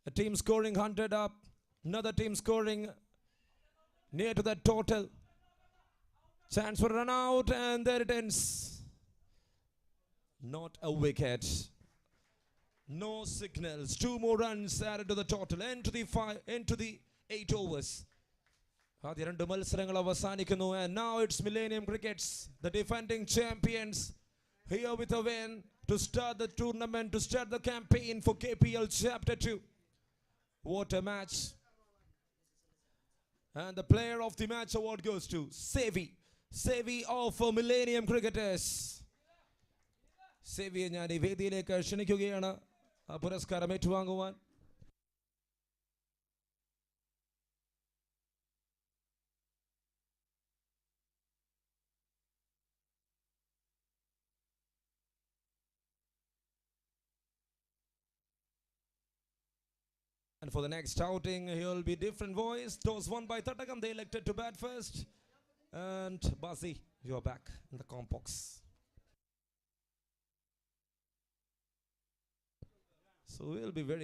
A team scoring 100 up. Another team scoring near to that total. Chance for run out, and there it ends. Not a wicket. No signals. 2 more runs added to the total. Into the 8 overs. ആദ്യ 2 മത്സരങ്ങൾ അവസാനിക്കുന്നു. And now it's Millennium Crickets, the defending champions, here with a win to start the tournament, to start the campaign for KPL Chapter 2. What a match. And the player of the match award goes to Sevi of Millennium Cricketers. Seviയെ ഞാൻ ഈ വേദിയിലേക്ക് ക്ഷണിക്കുകയാണ് ആ പുരസ്കാരം ഏറ്റുവാങ്ങുവാൻ. And for the next outing, here will be different voice. Toss won by Tatagam. They elected to bat first. And Basi, you are back in the comp box. So we'll be very